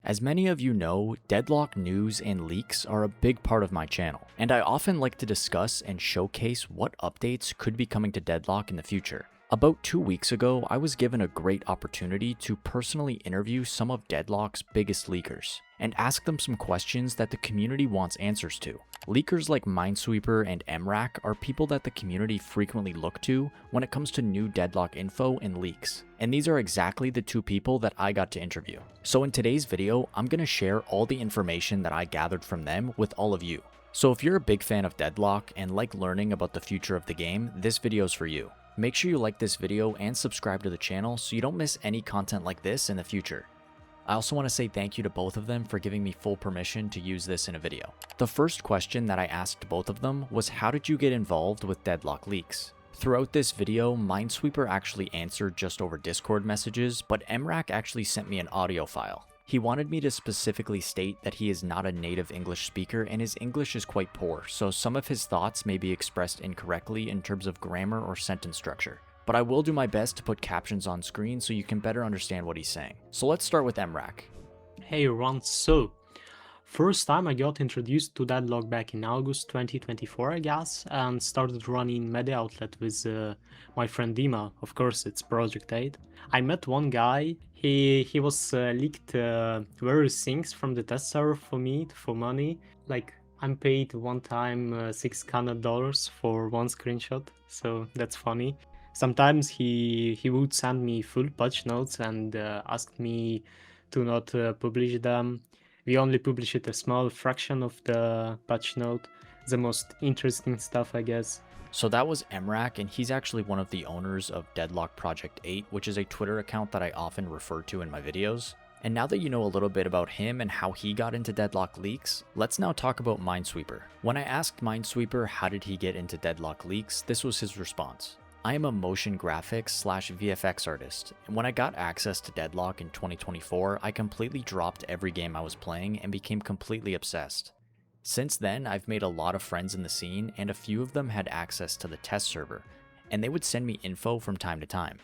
As many of you know, Deadlock news and leaks are a big part of my channel, and I often like to discuss and showcase what updates could be coming to Deadlock in the future. About 2 weeks ago, I was given a great opportunity to personally interview some of Deadlock's biggest leakers, and ask them some questions that the community wants answers to. Leakers like Minesweeper and MRAC are people that the community frequently look to when it comes to new Deadlock info and leaks, and these are exactly the two people that I got to interview. So in today's video, I'm going to share all the information that I gathered from them with all of you. So if you're a big fan of Deadlock and like learning about the future of the game, this video is for you. Make sure you like this video and subscribe to the channel so you don't miss any content like this in the future. I also want to say thank you to both of them for giving me full permission to use this in a video. The first question that I asked both of them was, how did you get involved with Deadlock leaks? Throughout this video, Minesweeper actually answered just over Discord messages, but MRAC actually sent me an audio file. He wanted me to specifically state that he is not a native English speaker and his English is quite poor, so some of his thoughts may be expressed incorrectly in terms of grammar or sentence structure. But I will do my best to put captions on screen so you can better understand what he's saying. So let's start with MRAC. Hey everyone, so first time I got introduced to Deadlock back in August 2024, I guess, and started running media outlet with my friend Dima. Of course, it's Project 8. I met one guy. He was leaked various things from the test server for me for money. Like, I'm paid one time $600 for one screenshot, so that's funny. Sometimes he would send me full patch notes and ask me to not publish them. We only published a small fraction of the patch note, the most interesting stuff, I guess. So that was MRAC, and he's actually one of the owners of Deadlock Project 8, which is a Twitter account that I often refer to in my videos. And now that you know a little bit about him and how he got into Deadlock leaks, let's now talk about Minesweeper. When I asked Minesweeper how did he get into Deadlock leaks, this was his response. I am a motion graphics / VFX artist, and when I got access to Deadlock in 2024, I completely dropped every game I was playing and became completely obsessed. Since then, I've made a lot of friends in the scene, and a few of them had access to the test server, and they would send me info from time to time.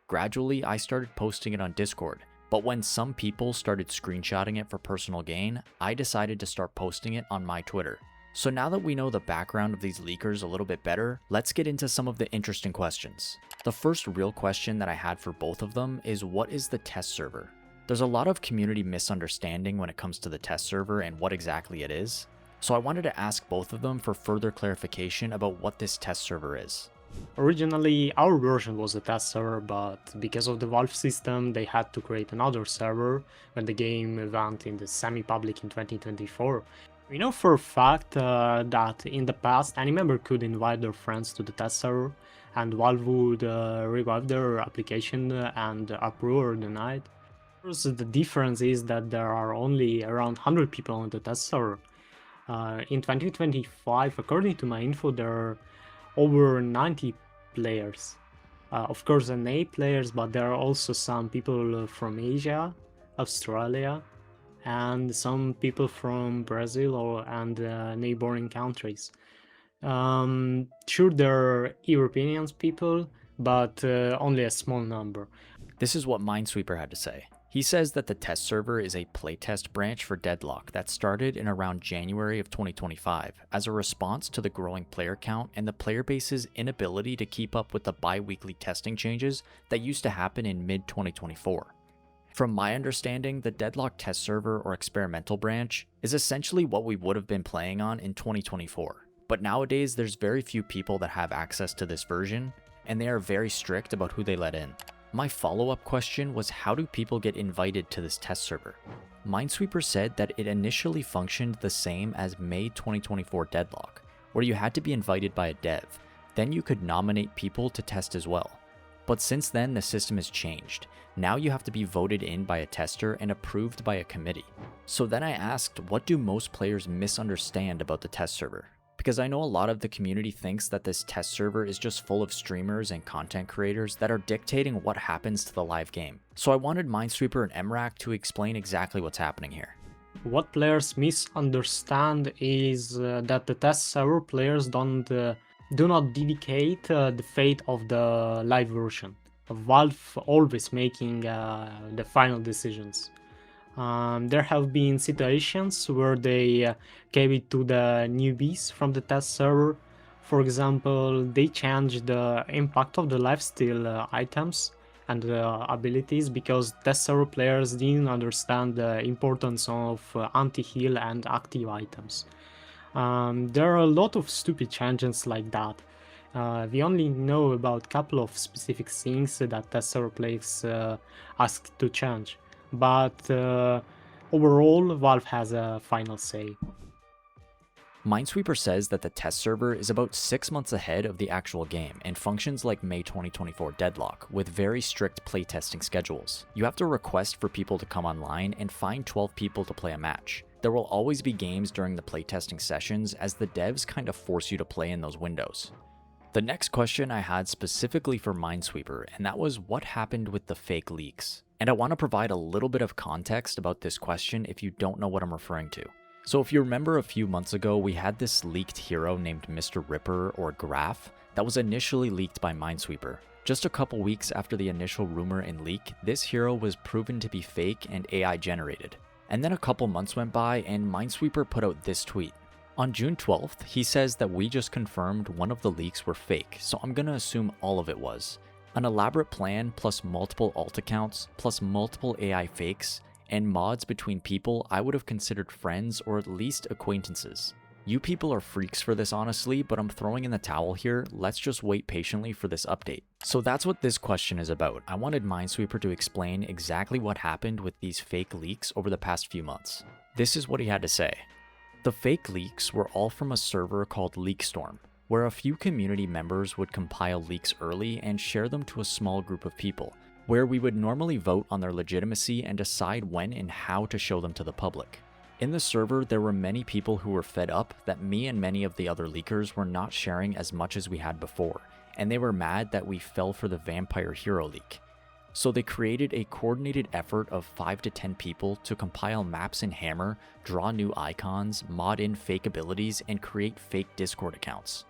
Gradually, I started posting it on Discord, but when some people started screenshotting it for personal gain, I decided to start posting it on my Twitter. So now that we know the background of these leakers a little bit better, let's get into some of the interesting questions. The first real question that I had for both of them is, what is the test server? There's a lot of community misunderstanding when it comes to the test server and what exactly it is. So I wanted to ask both of them for further clarification about what this test server is. Originally, our version was a test server, but because of the Valve system, they had to create another server when the game went in the semi-public in 2024. We know for a fact that in the past, any member could invite their friends to the test server, and Valve would revive their application and approve or deny it. Of course, the difference is that there are only around 100 people on the test server. In 2025, according to my info, there are over 90 players. Of course, NA players, but there are also some people from Asia, Australia, and some people from Brazil and neighboring countries. Sure, there are European people, but only a small number. This is what Minesweeper had to say. He says that the test server is a playtest branch for Deadlock that started in around January of 2025 as a response to the growing player count and the player base's inability to keep up with the bi-weekly testing changes that used to happen in mid-2024. From my understanding, the Deadlock test server or experimental branch is essentially what we would have been playing on in 2024. But nowadays, there's very few people that have access to this version, and they are very strict about who they let in. My follow-up question was, how do people get invited to this test server? Minesweeper said that it initially functioned the same as May 2024 Deadlock, where you had to be invited by a dev. Then you could nominate people to test as well. But since then, the system has changed. Now you have to be voted in by a tester and approved by a committee. So then I asked, what do most players misunderstand about the test server? Because I know a lot of the community thinks that this test server is just full of streamers and content creators that are dictating what happens to the live game. So I wanted Minesweeper and MRAC to explain exactly what's happening here. What players misunderstand is that the test server players do not dedicate the fate of the live version. Valve always making the final decisions. There have been situations where they gave it to the newbies from the test server. For example, they changed the impact of the lifesteal items and abilities because test server players didn't understand the importance of anti-heal and active items. There are a lot of stupid changes like that. We only know about a couple of specific things that test server players asked to change, but overall, Valve has a final say. Minesweeper says that the test server is about 6 months ahead of the actual game and functions like May 2024 Deadlock, with very strict playtesting schedules. You have to request for people to come online and find 12 people to play a match. There will always be games during the playtesting sessions as the devs kind of force you to play in those windows. The next question I had specifically for Minesweeper, and that was what happened with the fake leaks. And I want to provide a little bit of context about this question if you don't know what I'm referring to. So if you remember a few months ago, we had this leaked hero named Mr. Ripper or Graph that was initially leaked by Minesweeper. Just a couple weeks after the initial rumor and leak, this hero was proven to be fake and AI generated. And then a couple months went by and Minesweeper put out this tweet. On June 12th, he says that we just confirmed one of the leaks were fake, so I'm gonna assume all of it was. An elaborate plan plus multiple alt accounts plus multiple AI fakes and mods between people I would have considered friends or at least acquaintances. You people are freaks for this honestly, but I'm throwing in the towel here. Let's just wait patiently for this update. So that's what this question is about. I wanted Minesweeper to explain exactly what happened with these fake leaks over the past few months. This is what he had to say. The fake leaks were all from a server called LeakStorm, where a few community members would compile leaks early and share them to a small group of people, where we would normally vote on their legitimacy and decide when and how to show them to the public. In the server, there were many people who were fed up that me and many of the other leakers were not sharing as much as we had before, and they were mad that we fell for the vampire hero leak. So they created a coordinated effort of 5 to 10 people to compile maps in Hammer, draw new icons, mod in fake abilities, and create fake Discord accounts.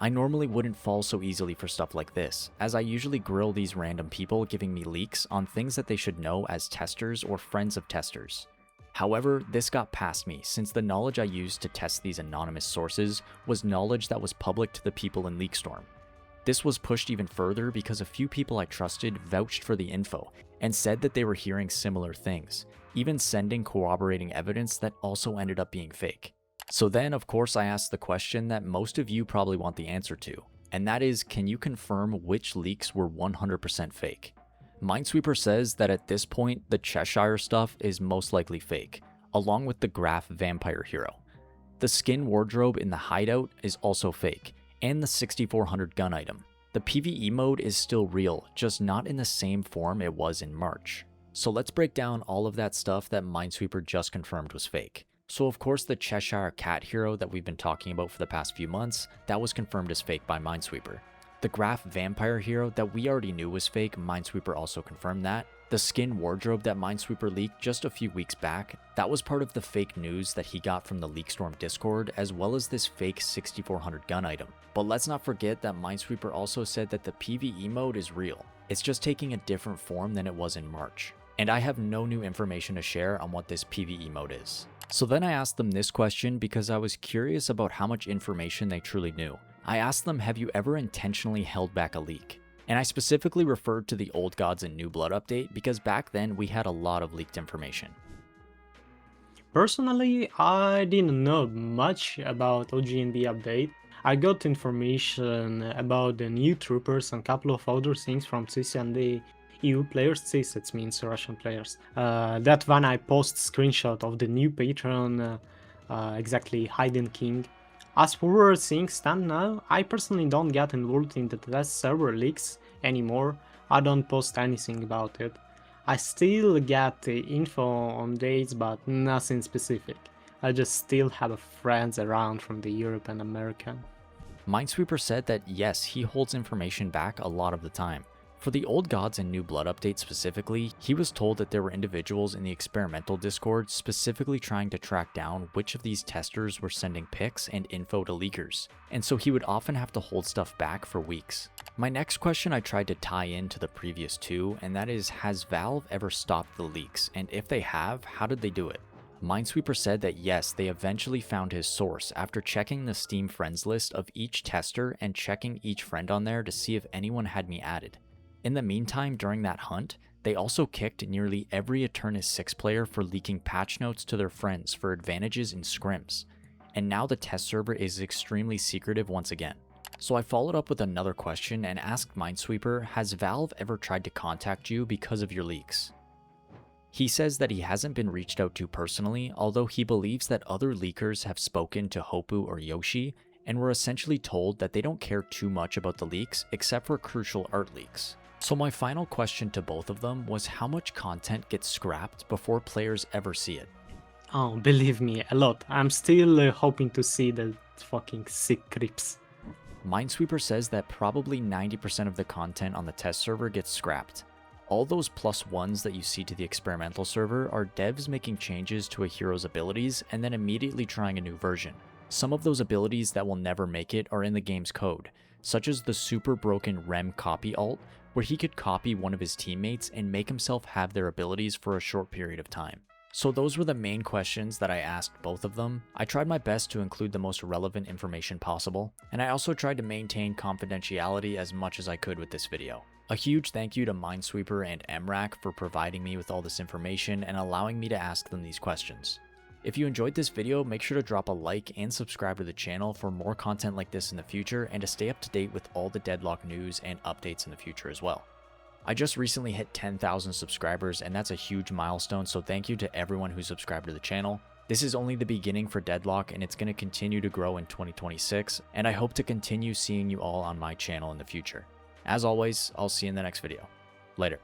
I normally wouldn't fall so easily for stuff like this, as I usually grill these random people giving me leaks on things that they should know as testers or friends of testers. However, this got past me since the knowledge I used to test these anonymous sources was knowledge that was public to the people in LeakStorm. This was pushed even further because a few people I trusted vouched for the info and said that they were hearing similar things, even sending corroborating evidence that also ended up being fake. So then, of course, I asked the question that most of you probably want the answer to, and that is, can you confirm which leaks were 100% fake? Minesweeper says that at this point, the Cheshire stuff is most likely fake, along with the Graph vampire hero. The skin wardrobe in the hideout is also fake, and the 6400 gun item. The PvE mode is still real, just not in the same form it was in March. So let's break down all of that stuff that Minesweeper just confirmed was fake. So of course the Cheshire cat hero that we've been talking about for the past few months, that was confirmed as fake by Minesweeper. The Graph vampire hero that we already knew was fake, Minesweeper also confirmed that. The skin wardrobe that Minesweeper leaked just a few weeks back, that was part of the fake news that he got from the LeakStorm Discord, as well as this fake 6400 gun item. But let's not forget that Minesweeper also said that the PvE mode is real. It's just taking a different form than it was in March. And I have no new information to share on what this PvE mode is. So then I asked them this question because I was curious about how much information they truly knew. I asked them, have you ever intentionally held back a leak? And I specifically referred to the Old Gods and New Blood update because back then we had a lot of leaked information. Personally, I didn't know much about OG&B update. I got information about the new troopers and a couple of other things from CIS and the EU players. CIS, it means Russian players. That when I post screenshot of the new patron, exactly Hidden King. As for where things stand now, I personally don't get involved in the test server leaks anymore. I don't post anything about it. I still get the info on dates, but nothing specific. I just still have friends around from the Europe and America. Minesweeper said that yes, he holds information back a lot of the time. For the Old Gods and New Blood update specifically, he was told that there were individuals in the experimental Discord specifically trying to track down which of these testers were sending pics and info to leakers, and so he would often have to hold stuff back for weeks. My next question I tried to tie in to the previous two, and that is, has Valve ever stopped the leaks, and if they have, how did they do it? Minesweeper said that yes, they eventually found his source after checking the Steam friends list of each tester and checking each friend on there to see if anyone had me added. In the meantime, during that hunt, they also kicked nearly every Eternus 6 player for leaking patch notes to their friends for advantages in scrims, and now the test server is extremely secretive once again. So I followed up with another question and asked Minesweeper, has Valve ever tried to contact you because of your leaks? He says that he hasn't been reached out to personally, although he believes that other leakers have spoken to Hopu or Yoshi and were essentially told that they don't care too much about the leaks except for crucial art leaks. So my final question to both of them was how much content gets scrapped before players ever see it? Oh, believe me, a lot. I'm still hoping to see the fucking sick creeps. Minesweeper says that probably 90% of the content on the test server gets scrapped. All those +1s that you see to the experimental server are devs making changes to a hero's abilities and then immediately trying a new version. Some of those abilities that will never make it are in the game's code, such as the super broken Rem copy ult, where he could copy one of his teammates and make himself have their abilities for a short period of time. So those were the main questions that I asked both of them. I tried my best to include the most relevant information possible, and I also tried to maintain confidentiality as much as I could with this video. A huge thank you to Minesweeper and MRAC for providing me with all this information and allowing me to ask them these questions. If you enjoyed this video, make sure to drop a like and subscribe to the channel for more content like this in the future and to stay up to date with all the Deadlock news and updates in the future as well. I just recently hit 10,000 subscribers and that's a huge milestone, so thank you to everyone who subscribed to the channel. This is only the beginning for Deadlock and it's going to continue to grow in 2026, and I hope to continue seeing you all on my channel in the future. As always, I'll see you in the next video. Later.